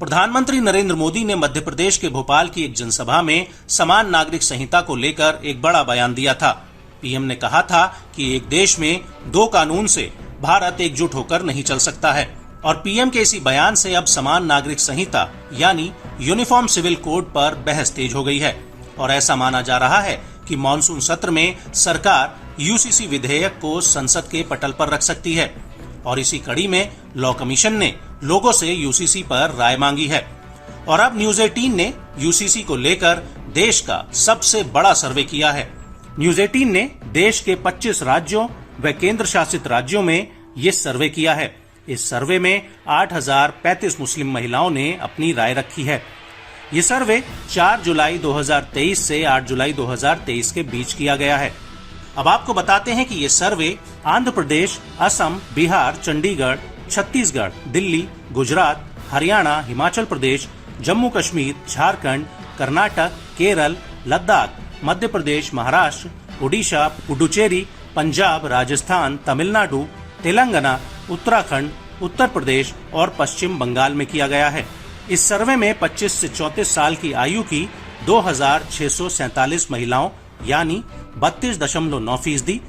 प्रधानमंत्री नरेंद्र मोदी ने मध्य प्रदेश के भोपाल की एक जनसभा में समान नागरिक संहिता को लेकर एक बड़ा बयान दिया था। पीएम ने कहा था कि एक देश में दो कानून से भारत एकजुट होकर नहीं चल सकता है और पीएम के इसी बयान से अब समान नागरिक संहिता यानी यूनिफॉर्म सिविल कोड पर बहस तेज हो गई है और ऐसा माना जा रहा है कि मॉनसून सत्र में सरकार यूसीसी विधेयक को संसद के पटल पर रख सकती है और इसी कड़ी में लॉ कमीशन ने लोगों से यूसीसी पर राय मांगी है और अब न्यूज 18 ने यूसीसी को लेकर देश का सबसे बड़ा सर्वे किया है। न्यूज 18 ने देश के 25 राज्यों व केंद्र शासित राज्यों में ये सर्वे किया है। इस सर्वे में 8035 मुस्लिम महिलाओं ने अपनी राय रखी है। ये सर्वे 4 जुलाई 2023 से 8 जुलाई 2023 के बीच किया गया है। अब आपको बताते हैं कि ये सर्वे आंध्र प्रदेश, असम, बिहार, चंडीगढ़, छत्तीसगढ़, दिल्ली, गुजरात, हरियाणा, हिमाचल प्रदेश, जम्मू कश्मीर, झारखंड, कर्नाटक, केरल, लद्दाख, मध्य प्रदेश, महाराष्ट्र, उड़ीसा, पुडुचेरी, पंजाब, राजस्थान, तमिलनाडु, तेलंगाना, उत्तराखंड, उत्तर प्रदेश और पश्चिम बंगाल में किया गया है। इस सर्वे में 25 से 34 साल की आयु की 2647 महिलाओं यानी 32.9%,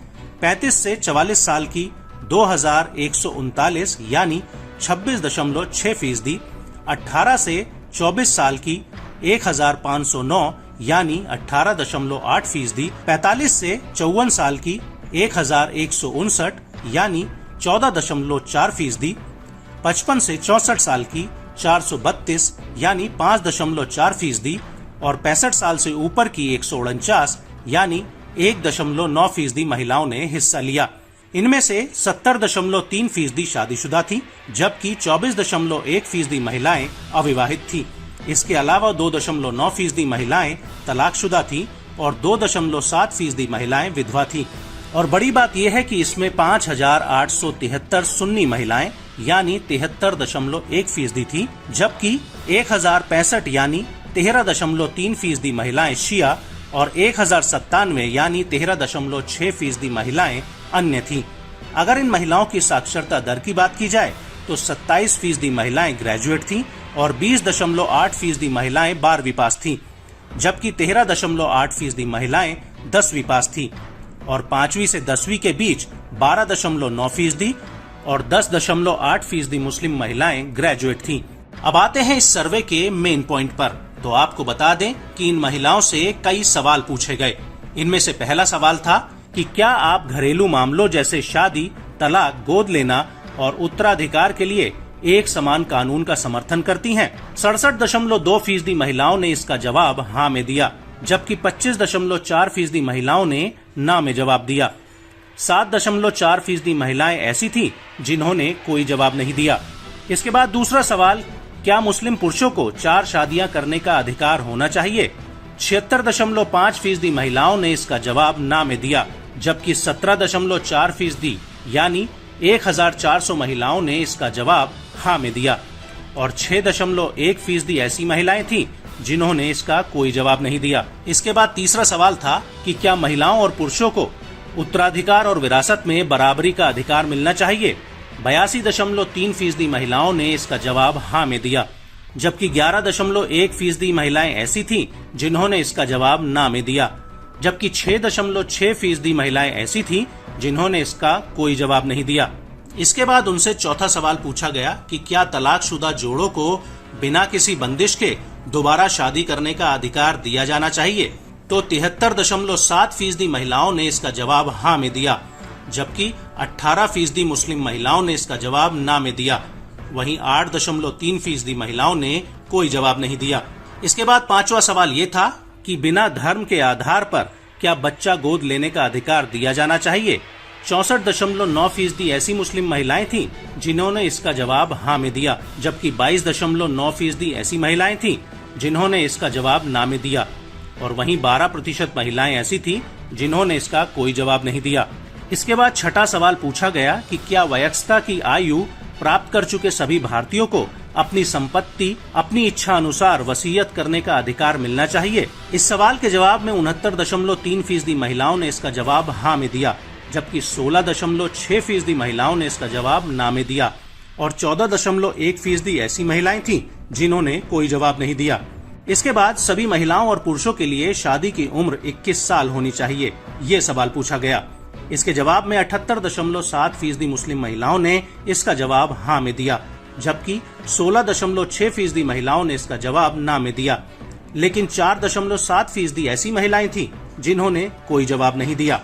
35 से 44 साल की 2139 यानी 26.6%, 18 से 24 साल की 1509 यानी 18.8%, 45 से 54 साल की 1159 यानी 14.4%, 55 से 64 साल की 432 यानी 5.4% और 65 साल से ऊपर की 149 यानी 1.9% महिलाओं ने हिस्सा लिया। इनमें से 70.3% शादीशुदा थी, जबकि 24.1% महिलाएं अविवाहित थी। इसके अलावा 2.9% महिलाएं तलाकशुदा थी और 2.7% महिलाएं विधवा थी। और बड़ी बात यह है कि इसमें 5873 सुन्नी महिलाएं यानी 73.1% थी, जबकि 1065 यानी 13.3% महिलाएं शिया और 1097 यानी 13.6% महिलाएं अन्य थीं। अगर इन महिलाओं की साक्षरता दर की बात की जाए तो 27% महिलाएं ग्रेजुएट थीं और 20.8% महिलाएं 12वीं पास थीं, जबकि 13.8% महिलाएं 10वीं पास थीं और 5वीं से 10वीं के बीच 12.9% और 10.8% मुस्लिम महिलाएं ग्रेजुएट थीं। अब आते हैं इस सर्वे के मेन पॉइंट पर। तो आपको बता दें कि इन महिलाओं से कई सवाल पूछे गए। इनमें से पहला सवाल था कि क्या आप घरेलू मामलों जैसे शादी, तलाक, गोद लेना और उत्तराधिकार के लिए एक समान कानून का समर्थन करती हैं? 67.2% महिलाओं ने इसका जवाब हाँ में दिया, जबकि 25.4% महिलाओं ने ना में जवाब दिया। 7.4% महिलाएं ऐसी थी जिन्होंने कोई जवाब नहीं दिया। इसके बाद दूसरा सवाल, क्या मुस्लिम पुरुषों को 4 शादियां करने का अधिकार होना चाहिए? 76.5% महिलाओं ने इसका जवाब ना में दिया, जबकि 17.4% यानी 1400 महिलाओं ने इसका जवाब हाँ में दिया और 6.1% ऐसी महिलाएं थीं जिन्होंने इसका कोई जवाब नहीं दिया। इसके बाद तीसरा सवाल था कि क्या महिलाओं और पुरुषों को उत्तराधिकार और विरासत में बराबरी का अधिकार मिलना चाहिए? 82.3% महिलाओं ने इसका जवाब हाँ में दिया, जबकि 11.1% महिलाएं ऐसी थीं जिन्होंने इसका जवाब ना में दिया, जबकि 6.6% महिलाएं ऐसी थीं जिन्होंने इसका कोई जवाब नहीं दिया। इसके बाद उनसे चौथा सवाल पूछा गया कि क्या तलाकशुदा जोड़ों को बिना किसी बंदिश के दोबारा शादी करने का अधिकार दिया जाना चाहिए? तो 73.7% महिलाओं ने इसका जवाब हाँ में दिया, जबकि 18% मुस्लिम महिलाओं ने इसका जवाब ना में दिया। वहीं 8.3% महिलाओं ने कोई जवाब नहीं दिया। इसके बाद पांचवा सवाल ये था कि बिना धर्म के आधार पर क्या बच्चा गोद लेने का अधिकार दिया जाना चाहिए? 64.9% ऐसी मुस्लिम महिलाएं थीं जिन्होंने इसका जवाब हाँ में दिया, जबकि 22.9% ऐसी महिलाएं थीं जिन्होंने इसका जवाब ना में दिया और वहीं 12% महिलाएं ऐसी थीं जिन्होंने इसका कोई जवाब नहीं दिया। इसके बाद छठा सवाल पूछा गया कि क्या वयस्कता की आयु प्राप्त कर चुके सभी भारतीयों को अपनी संपत्ति अपनी इच्छा अनुसार वसीयत करने का अधिकार मिलना चाहिए? इस सवाल के जवाब में 69.3% महिलाओं ने इसका जवाब हाँ में दिया, जबकि 16.6% महिलाओं ने इसका जवाब ना में दिया और 14.1% ऐसी महिलाएं थीं जिन्होंने कोई जवाब नहीं दिया। इसके बाद सभी महिलाओं और पुरुषों के लिए शादी की उम्र 21 साल होनी चाहिए, ये सवाल पूछा गया। इसके जवाब में 78.7% मुस्लिम महिलाओं ने इसका जवाब हाँ में दिया, जबकि 16.6% महिलाओं ने इसका जवाब ना में दिया। लेकिन 4.7% ऐसी महिलाएं थीं जिन्होंने कोई जवाब नहीं दिया।